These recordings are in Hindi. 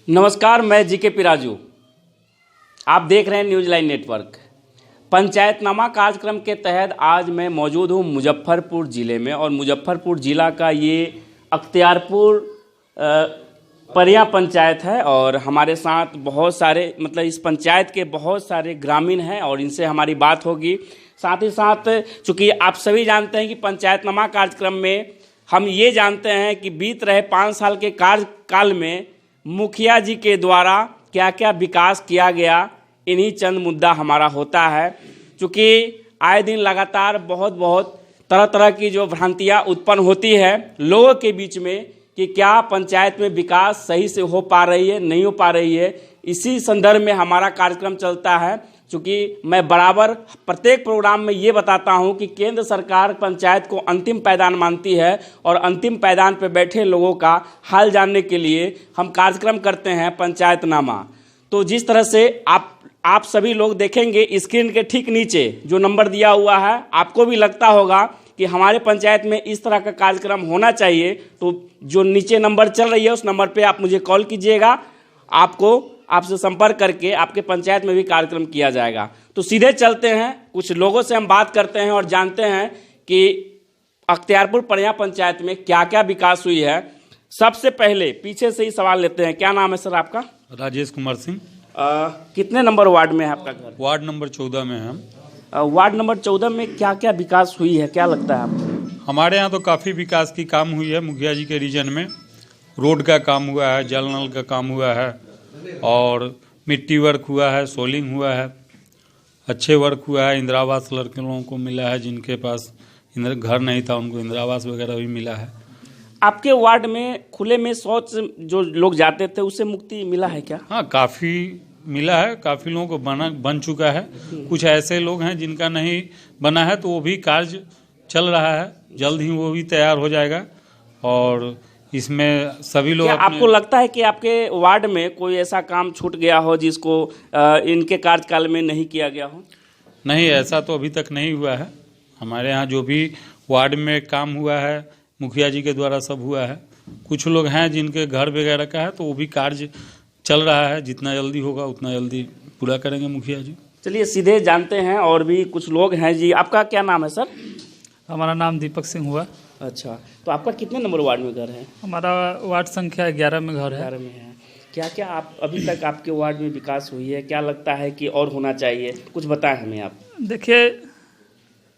नमस्कार, मैं जीके पिराजू। आप देख रहे हैं न्यूज़ लाइन नेटवर्क। पंचायतनामा कार्यक्रम के तहत आज मैं मौजूद हूं मुजफ्फरपुर ज़िले में, और मुजफ्फरपुर ज़िला का ये अख्तियारपुर परियां पंचायत है। और हमारे साथ बहुत सारे इस पंचायत के बहुत सारे ग्रामीण हैं और इनसे हमारी बात होगी। साथ ही साथ चूँकि आप सभी जानते हैं कि पंचायतनामा कार्यक्रम में हम ये जानते हैं कि बीत रहे 5 साल के कार्यकाल में मुखिया जी के द्वारा क्या क्या विकास किया गया, इन्हीं चंद मुद्दा हमारा होता है। चूँकि आए दिन लगातार बहुत तरह तरह की जो भ्रांतियाँ उत्पन्न होती है लोगों के बीच में कि क्या पंचायत में विकास सही से हो पा रही है, नहीं हो पा रही है, इसी संदर्भ में हमारा कार्यक्रम चलता है। चूँकि मैं बराबर प्रत्येक प्रोग्राम में ये बताता हूँ कि केंद्र सरकार पंचायत को अंतिम पायदान मानती है और अंतिम पायदान पर बैठे लोगों का हाल जानने के लिए हम कार्यक्रम करते हैं पंचायतनामा। तो जिस तरह से आप सभी लोग देखेंगे स्क्रीन के ठीक नीचे जो नंबर दिया हुआ है, आपको भी लगता होगा कि हमारे पंचायत में इस तरह का कार्यक्रम होना चाहिए। तो जो नीचे नंबर चल रही है उस नंबर पे आप मुझे कॉल कीजिएगा, आपसे संपर्क करके आपके पंचायत में भी कार्यक्रम किया जाएगा। तो सीधे चलते हैं, कुछ लोगों से हम बात करते हैं और जानते हैं कि अख्तियारपुर परियां पंचायत में क्या क्या विकास हुई है। सबसे पहले पीछे से ही सवाल लेते हैं। क्या नाम है सर आपका? राजेश कुमार सिंह। कितने नंबर वार्ड में है आपका घर? वार्ड नंबर 14 में है। वार्ड नंबर 14 में क्या क्या विकास हुई है, क्या लगता है आपको? हमारे यहाँ तो काफ़ी विकास की काम हुई है। मुखिया जी के रीजन में रोड का काम हुआ है, जल नल का काम हुआ है और मिट्टी वर्क हुआ है, सोलिंग हुआ है, अच्छे वर्क हुआ है। इंदिरा आवास लड़कों को मिला है, जिनके पास घर नहीं था उनको इंदिरा आवास वगैरह भी मिला है। आपके वार्ड में खुले में शौच जो लोग जाते थे उससे मुक्ति मिला है क्या? हाँ, काफ़ी मिला है, काफ़ी लोगों को बन चुका है। कुछ ऐसे लोग हैं जिनका नहीं बना है, तो वो भी कार्य चल रहा है, जल्द ही वो भी तैयार हो जाएगा। और इसमें सभी लोग आपको लगता है कि आपके वार्ड में कोई ऐसा काम छूट गया हो जिसको इनके कार्यकाल में नहीं किया गया हो? नहीं, ऐसा तो अभी तक नहीं हुआ है। हमारे यहाँ जो भी वार्ड में काम हुआ है मुखिया जी के द्वारा सब हुआ है। कुछ लोग हैं जिनके घर वगैरह का है, तो वो भी कार्य चल रहा है। जितना जल्दी होगा उतना जल्दी पूरा करेंगे मुखिया जी। चलिए सीधे जानते हैं, और भी कुछ लोग हैं जी। आपका क्या नाम है सर? हमारा नाम दीपक सिंह हुआ। अच्छा, तो आपका कितने नंबर वार्ड में घर है? हमारा वार्ड संख्या 11 में घर है। 11 में है। क्या क्या आप अभी तक आपके वार्ड में विकास हुई है, क्या लगता है कि और होना चाहिए, कुछ बताएं हमें आप। देखिए,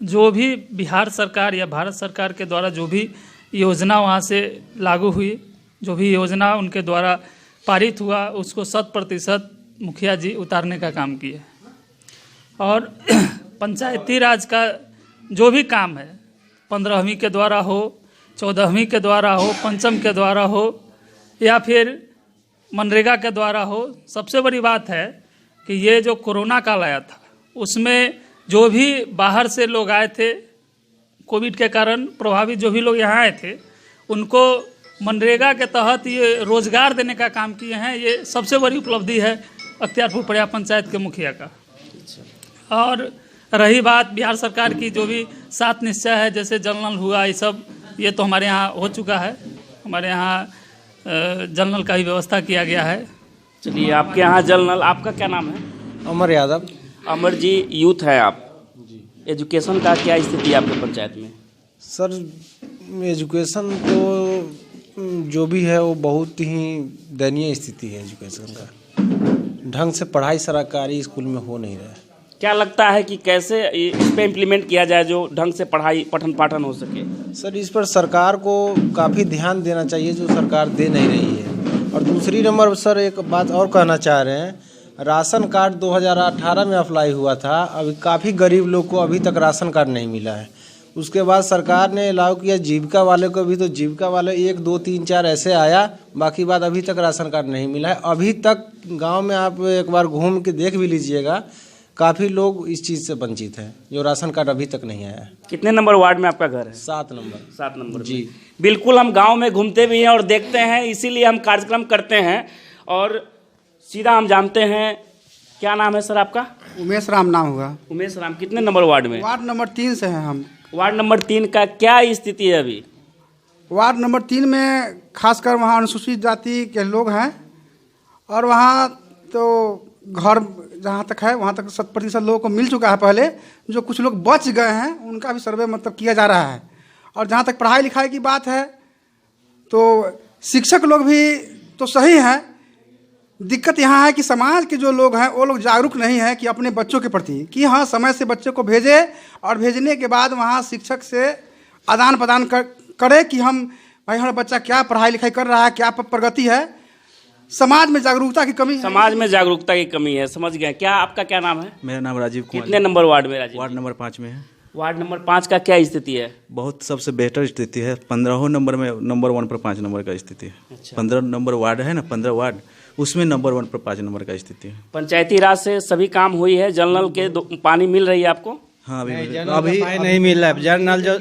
जो भी बिहार सरकार या भारत सरकार के द्वारा जो भी योजना वहाँ से लागू हुई, जो भी योजना उनके द्वारा पारित हुआ, उसको 100% मुखिया जी उतारने का काम किए। और पंचायती राज का जो भी काम है, 15वीं के द्वारा हो, 14वीं के द्वारा हो, पंचम के द्वारा हो या फिर मनरेगा के द्वारा हो, सबसे बड़ी बात है कि ये जो कोरोना काल आया था उसमें जो भी बाहर से लोग आए थे, कोविड के कारण प्रभावित जो भी लोग यहाँ आए थे, उनको मनरेगा के तहत ये रोजगार देने का काम किए हैं। ये सबसे बड़ी उपलब्धि है अख्तियारपुर परियां पंचायत के मुखिया का। और रही बात बिहार सरकार की जो भी 7 निश्चय है, जैसे जल नल हुआ, ये सब ये तो हमारे यहाँ हो चुका है। हमारे यहाँ जल नल का भी व्यवस्था किया गया है। चलिए, आपके यहाँ जल नल, आपका क्या नाम है? अमर यादव। अमर जी, यूथ है आप जी। एजुकेशन का क्या स्थिति है आपके पंचायत में? सर, एजुकेशन तो जो भी है वो बहुत ही दयनीय स्थिति है। एजुकेशन का ढंग से पढ़ाई सरकारी स्कूल में हो नहीं रहा है। क्या लगता है कि कैसे इस पे इम्प्लीमेंट किया जाए जो ढंग से पढ़ाई पठन पाठन हो सके? सर, इस पर सरकार को काफ़ी ध्यान देना चाहिए, जो सरकार दे नहीं रही है। और दूसरी नंबर सर एक बात और कहना चाह रहे हैं, राशन कार्ड 2018 में अप्लाई हुआ था, अभी काफ़ी गरीब लोग को अभी तक राशन कार्ड नहीं मिला है। उसके बाद सरकार ने अलाउ किया जीविका वाले को भी, तो जीविका वाले 1, 2, 3, 4 ऐसे आया, बाकी बात अभी तक राशन कार्ड नहीं मिला है। अभी तक गांव में आप एक बार घूम के देख भी लीजिएगा, काफ़ी लोग इस चीज़ से वंचित हैं, जो राशन कार्ड अभी तक नहीं आया है। कितने नंबर वार्ड में आपका घर है? 7 नंबर। 7 नंबर जी। बिल्कुल, हम गांव में घूमते भी हैं और देखते हैं, इसीलिए हम कार्यक्रम करते हैं। और सीधा हम जानते हैं, क्या नाम है सर आपका? उमेश राम नाम हुआ। उमेश राम, कितने नंबर वार्ड में? वार्ड नंबर 3 से हैं हम। वार्ड नंबर 3 का क्या स्थिति है अभी? वार्ड नंबर 3 में खासकर वहाँ अनुसूचित जाति के लोग हैं और वहाँ तो घर जहाँ तक है वहाँ तक 100% लोगों को मिल चुका है पहले। जो कुछ लोग बच गए हैं उनका भी सर्वे मतलब किया जा रहा है। और जहाँ तक पढ़ाई लिखाई की बात है तो शिक्षक लोग भी तो सही हैं। दिक्कत यहाँ है कि समाज के जो लोग हैं वो लोग जागरूक नहीं हैं कि अपने बच्चों के प्रति कि हाँ समय से बच्चे को भेजे और भेजने के बाद वहाँ शिक्षक से आदान प्रदान करे कि हम भाई हमारा बच्चा क्या पढ़ाई लिखाई कर रहा है, क्या प्रगति है। समाज में जागरूकता की कमी है। समाज में जागरूकता की कमी है, समझ गए। क्या आपका क्या नाम है? मेरा नाम राजीव कुमार। कितने नंबर वार्ड में राजीव? वार्ड नंबर 5 में है। वार्ड नंबर 5 का क्या स्थिति है? बहुत सबसे बेहतर स्थिति है। 15 नंबर में नंबर 1 पर 5 नंबर का स्थिति है। अच्छा। 15 नंबर वार्ड है ना, 15 वार्ड, उसमें नंबर 1 पर 5 नंबर का स्थिति है। पंचायती राज से सभी काम हुई है? जल नल के पानी मिल रही है आपको? हाँ अभी नहीं मिल रहा है। जल नल जो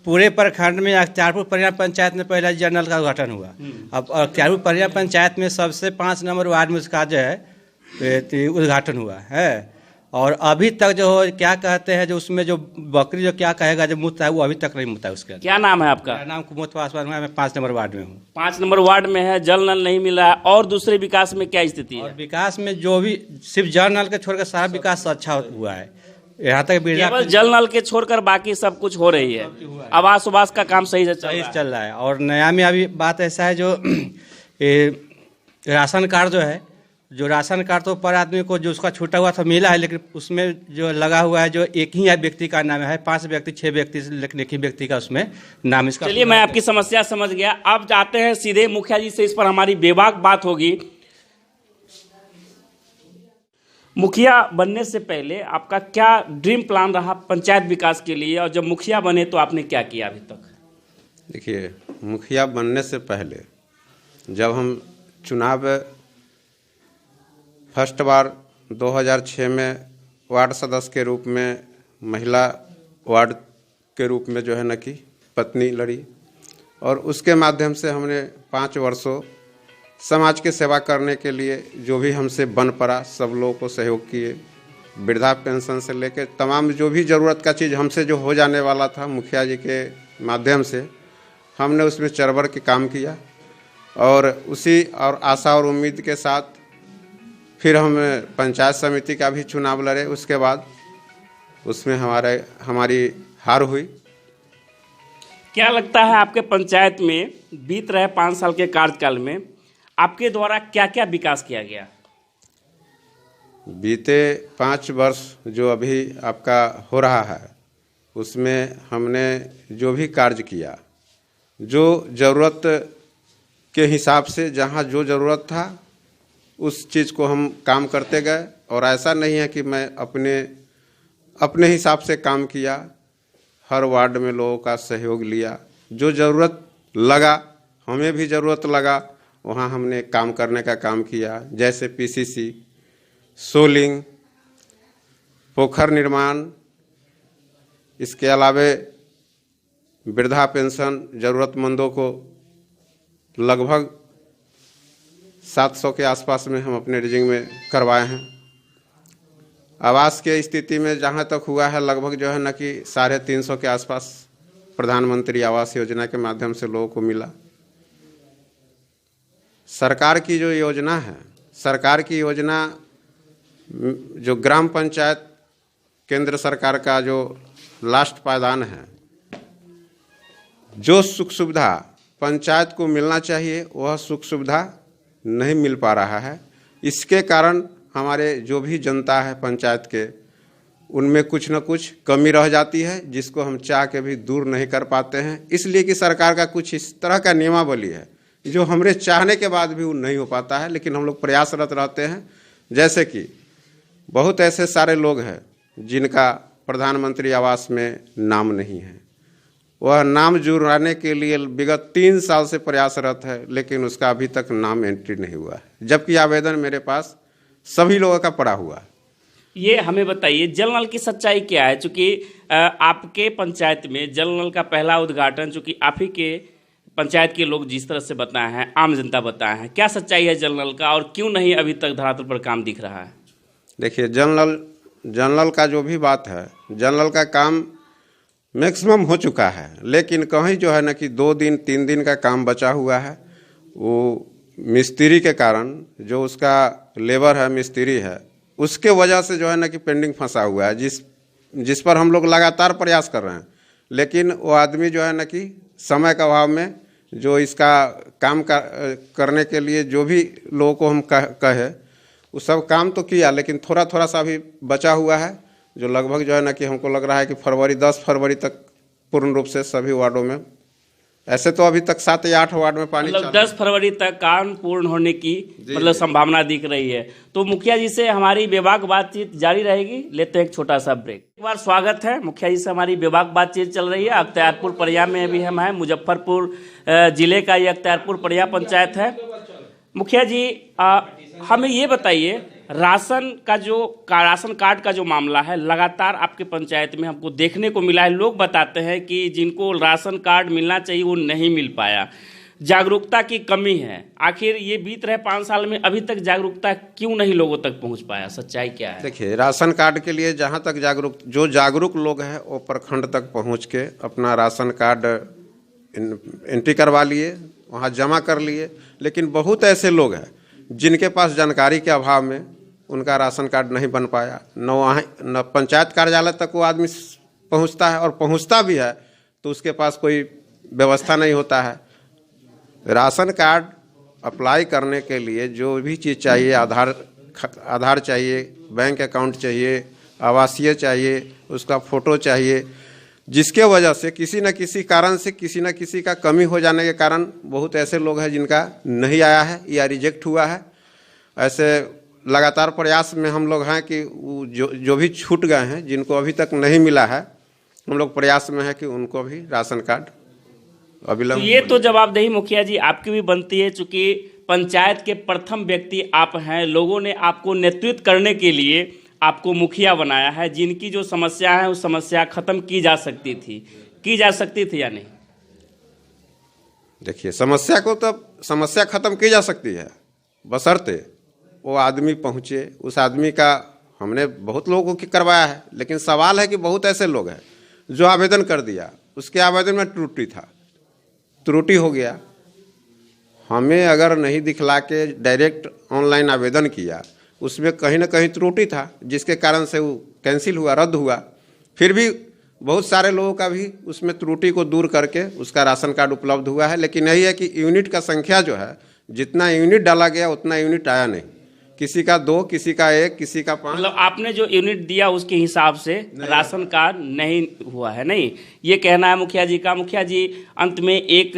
पूरे प्रखंड में अख्तियारपुर परिया पंचायत में पहले जल नल का उद्घाटन हुआ। अब अख्तियारपुर परिया पंचायत में सबसे 5 नंबर वार्ड में उसका जो है उद्घाटन हुआ है। और अभी तक जो क्या कहते हैं जो उसमें जो बकरी जो क्या कहेगा जो मुद्दा है वो अभी तक नहीं मुद्दा है उसका। क्या नाम है आपका? मेरा नाम कुमोद पासवान है। मैं 5 नंबर वार्ड में हूँ। 5 नंबर वार्ड में है, जल नल नहीं मिला है। और दूसरे विकास में क्या स्थिति और है? विकास में जो भी सिर्फ जल नल के छोड़कर सारा विकास अच्छा हुआ है। यहाँ तक केवल जल नल के छोड़कर बाकी सब कुछ हो रही है। आवास उवास का काम सही से चल रहा है। और नया में अभी बात ऐसा है जो राशन कार्ड जो है, जो राशन कार्ड तो पर आदमी को जो उसका छूटा हुआ था मिला है, लेकिन उसमें जो लगा हुआ है जो एक ही व्यक्ति का नाम है, 5 व्यक्ति 6 व्यक्ति, लेकिन एक ही व्यक्ति का उसमें नाम इसका। चलिए, मैं आपकी समस्या समझ गया। अब जाते हैं सीधे मुखिया जी से, इस पर हमारी बेबाक बात होगी। मुखिया बनने से पहले आपका क्या ड्रीम प्लान रहा पंचायत विकास के लिए, और जब मुखिया बने तो आपने क्या किया अभी तक? देखिए, मुखिया बनने से पहले जब हम चुनाव फर्स्ट बार 2006 में वार्ड सदस्य के रूप में महिला वार्ड के रूप में जो है न कि पत्नी लड़ी, और उसके माध्यम से हमने 5 वर्षों समाज की सेवा करने के लिए जो भी हमसे बन पड़ा सब लोगों को सहयोग किए। वृद्धा पेंशन से लेकर तमाम जो भी ज़रूरत का चीज़ हमसे जो हो जाने वाला था मुखिया जी के माध्यम से हमने उसमें चरबर के काम किया। और उसी और आशा और उम्मीद के साथ फिर हम पंचायत समिति का भी चुनाव लड़े। उसके बाद उसमें हमारी हार हुई। क्या लगता है आपके पंचायत में बीत रहे 5 साल के कार्यकाल में आपके द्वारा क्या क्या विकास किया गया? बीते 5 वर्ष जो अभी आपका हो रहा है उसमें हमने जो भी कार्य किया, जो ज़रूरत के हिसाब से जहाँ जो ज़रूरत था उस चीज़ को हम काम करते गए। और ऐसा नहीं है कि मैं अपने हिसाब से काम किया। हर वार्ड में लोगों का सहयोग लिया। जो ज़रूरत लगा, हमें भी ज़रूरत लगा, वहाँ हमने काम करने का काम किया। जैसे पीसीसी, सोलिंग, पोखर निर्माण, इसके अलावे वृद्धा पेंशन ज़रूरतमंदों को लगभग 700 के आसपास में हम अपने रीजिंग में करवाए हैं। आवास के स्थिति में जहाँ तक हुआ है लगभग जो है न कि 350 के आसपास प्रधानमंत्री आवास योजना के माध्यम से लोगों को मिला। सरकार की जो योजना है, सरकार की योजना जो ग्राम पंचायत केंद्र सरकार का जो लास्ट पायदान है, जो सुख सुविधा पंचायत को मिलना चाहिए वह सुख सुविधा नहीं मिल पा रहा है। इसके कारण हमारे जो भी जनता है पंचायत के, उनमें कुछ न कुछ कमी रह जाती है, जिसको हम चाह के भी दूर नहीं कर पाते हैं। इसलिए कि सरकार का कुछ इस तरह का नियमावली है जो हमरे चाहने के बाद भी वो नहीं हो पाता है, लेकिन हम लोग प्रयासरत रहते हैं। जैसे कि बहुत ऐसे सारे लोग हैं जिनका प्रधानमंत्री आवास में नाम नहीं है, वह नाम जुड़वाने के लिए विगत 3 साल से प्रयासरत है, लेकिन उसका अभी तक नाम एंट्री नहीं हुआ है, जबकि आवेदन मेरे पास सभी लोगों का पड़ा हुआ है। ये हमें बताइए, जल नल की सच्चाई क्या है? चूँकि आपके पंचायत में जल नल का पहला उद्घाटन चूँकि आप ही के पंचायत के लोग जिस तरह से बताए हैं, आम जनता बताए हैं, क्या सच्चाई है जल नल का, और क्यों नहीं अभी तक धरातल पर काम दिख रहा है? देखिए, जल नल जनरल का जो भी बात है, जनरल का काम मैक्सिमम हो चुका है, लेकिन कहीं जो है ना कि 2 दिन 3 दिन का काम बचा हुआ है। वो मिस्त्री के कारण, जो उसका लेबर है, मिस्त्री है, उसके वजह से जो है ना कि पेंडिंग फंसा हुआ है, जिस पर हम लोग लगातार प्रयास कर रहे हैं। लेकिन वो आदमी जो है ना कि समय का अभाव में जो इसका काम करने के लिए जो भी लोगों को हम कहे वो सब काम तो किया, लेकिन थोड़ा थोड़ा सा भी बचा हुआ है, जो लगभग जो है ना कि हमको लग रहा है कि 10 फरवरी तक पूर्ण रूप से सभी वार्डों में, ऐसे तो अभी तक 7 या 8 वार्ड में पानी, मतलब 10 फरवरी तक काम पूर्ण होने की मतलब संभावना दिख रही है। तो मुखिया जी से हमारी बेबाक बातचीत जारी रहेगी। लेते हैं एक छोटा सा ब्रेक। एक बार स्वागत है, मुखिया जी से हमारी बेबाक बातचीत चल रही है। अख्तियारपुर परिया में भी हम हैं, मुजफ्फरपुर जिले का ये अख्तियारपुर परिया पंचायत है। मुखिया जी हमें ये बताइए, राशन कार्ड का जो मामला है, लगातार आपके पंचायत में हमको देखने को मिला है। लोग बताते हैं कि जिनको राशन कार्ड मिलना चाहिए वो नहीं मिल पाया, जागरूकता की कमी है। आखिर ये बीत रहे 5 साल में अभी तक जागरूकता क्यों नहीं लोगों तक पहुंच पाया? सच्चाई क्या है? देखिए, राशन कार्ड के लिए जहां तक जागरूक लोग हैं वो प्रखंड तक पहुंच के अपना राशन कार्ड एंट्री करवा लिए, वहां जमा कर लिए। लेकिन बहुत ऐसे लोग हैं जिनके पास जानकारी के अभाव में उनका राशन कार्ड नहीं बन पाया। न पंचायत कार्यालय तक वो आदमी पहुंचता है, और पहुंचता भी है तो उसके पास कोई व्यवस्था नहीं होता है। राशन कार्ड अप्लाई करने के लिए जो भी चीज़ चाहिए, आधार चाहिए, बैंक अकाउंट चाहिए, आवासीय चाहिए, उसका फ़ोटो चाहिए, जिसके वजह से किसी न किसी कारण से किसी न किसी का कमी हो जाने के कारण बहुत ऐसे लोग हैं जिनका नहीं आया है या रिजेक्ट हुआ है। ऐसे लगातार प्रयास में हम लोग हैं कि जो भी छूट गए हैं, जिनको अभी तक नहीं मिला है, हम लोग प्रयास में है कि उनको भी राशन कार्ड अविलंब। ये तो जवाबदेही मुखिया जी आपकी भी बनती है, चूँकि पंचायत के प्रथम व्यक्ति आप हैं। लोगों ने आपको नेतृत्व करने के लिए आपको मुखिया बनाया है। जिनकी जो समस्या है उस समस्या खत्म की जा सकती थी या नहीं? देखिए, समस्या खत्म की जा सकती है, बशर्ते वो आदमी पहुँचे। उस आदमी का हमने बहुत लोगों को करवाया है, लेकिन सवाल है कि बहुत ऐसे लोग हैं जो आवेदन कर दिया, उसके आवेदन में त्रुटि हो गया। हमें अगर नहीं दिखला के डायरेक्ट ऑनलाइन आवेदन किया, उसमें कहीं ना कहीं त्रुटि था, जिसके कारण से वो कैंसिल हुआ, रद्द हुआ। फिर भी बहुत सारे लोगों का भी उसमें त्रुटि को दूर करके उसका राशन कार्ड उपलब्ध हुआ है। लेकिन यही है कि यूनिट का संख्या जो है, जितना यूनिट डाला गया उतना यूनिट आया नहीं। किसी का 2, किसी का 1, किसी का 5। मतलब आपने जो यूनिट दिया उसके हिसाब से राशन कार्ड नहीं हुआ है, नहीं ये कहना है मुखिया जी का। मुखिया जी, अंत में एक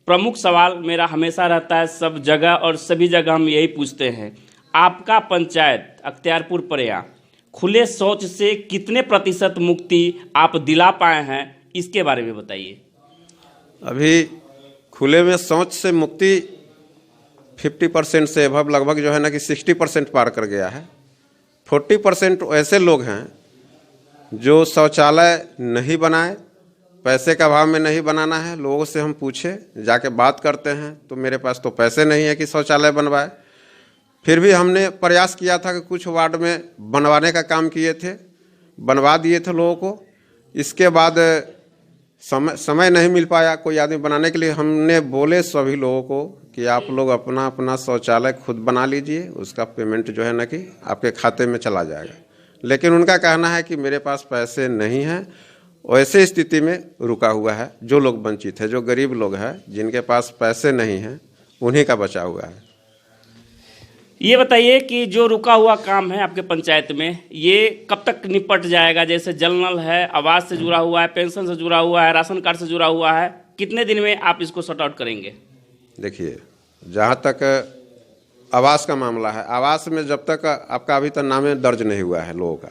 प्रमुख सवाल मेरा हमेशा रहता है, सब जगह और सभी जगह हम यही पूछते हैं, आपका पंचायत अख्तियारपुर परिया खुले शौच से कितने % मुक्ति आप दिला पाए हैं, इसके बारे में बताइए। अभी खुले में शौच से मुक्ति 50% से अभव लगभग जो है ना कि 60% पार कर गया है। 40% ऐसे लोग हैं जो शौचालय नहीं बनाए, पैसे का अभाव में नहीं बनाना है। लोगों से हम पूछे, जाके बात करते हैं तो मेरे पास तो पैसे नहीं है कि शौचालय बनवाए। फिर भी हमने प्रयास किया था कि कुछ वार्ड में बनवाने का काम किए थे, बनवा दिए थे लोगों को। इसके बाद समय नहीं मिल पाया कोई आदमी बनाने के लिए। हमने बोले सभी लोगों को कि आप लोग अपना अपना शौचालय खुद बना लीजिए, उसका पेमेंट जो है ना कि आपके खाते में चला जाएगा। लेकिन उनका कहना है कि मेरे पास पैसे नहीं हैं। ऐसे स्थिति में रुका हुआ है। जो लोग वंचित है, जो गरीब लोग हैं, जिनके पास पैसे नहीं हैं, उन्हीं का बचा हुआ है। ये बताइए कि जो रुका हुआ काम है आपके पंचायत में, ये कब तक निपट जाएगा? जैसे जल नल है, आवास से जुड़ा हुआ है, पेंशन से जुड़ा हुआ है, राशन कार्ड से जुड़ा हुआ है, कितने दिन में आप इसको सॉर्ट आउट करेंगे? देखिए, जहाँ तक आवास का मामला है, आवास में जब तक आपका अभी तक नाम दर्ज नहीं हुआ है लोगों का,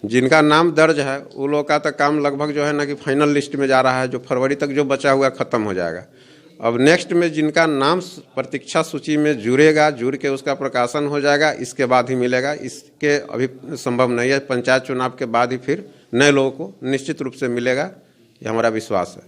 जिनका नाम दर्ज है वो लोगों का तक काम लगभग जो है ना कि फाइनल लिस्ट में जा रहा है। जो फरवरी तक जो बचा हुआ ख़त्म हो जाएगा। अब नेक्स्ट में जिनका नाम प्रतीक्षा सूची में जुड़ेगा, जुड़ के उसका प्रकाशन हो जाएगा, इसके बाद ही मिलेगा। इसके अभी संभव नहीं है। पंचायत चुनाव के बाद ही फिर नए लोगों को निश्चित रूप से मिलेगा, ये हमारा विश्वास है।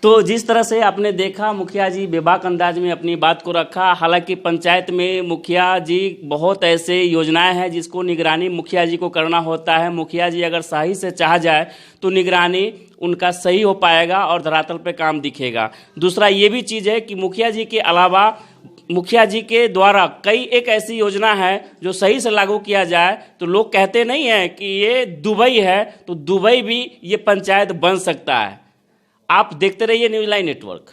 तो जिस तरह से आपने देखा, मुखिया जी बेबाक अंदाज में अपनी बात को रखा। हालांकि पंचायत में मुखिया जी बहुत ऐसे योजनाएं हैं जिसको निगरानी मुखिया जी को करना होता है। मुखिया जी अगर सही से चाह जाए तो निगरानी उनका सही हो पाएगा और धरातल पे काम दिखेगा। दूसरा ये भी चीज़ है कि मुखिया जी के अलावा मुखिया जी के द्वारा कई एक ऐसी योजना है जो सही से लागू किया जाए तो लोग कहते नहीं हैं कि ये दुबई है, तो दुबई भी ये पंचायत बन सकता है। आप देखते रहिए न्यूज़ लाइन नेटवर्क।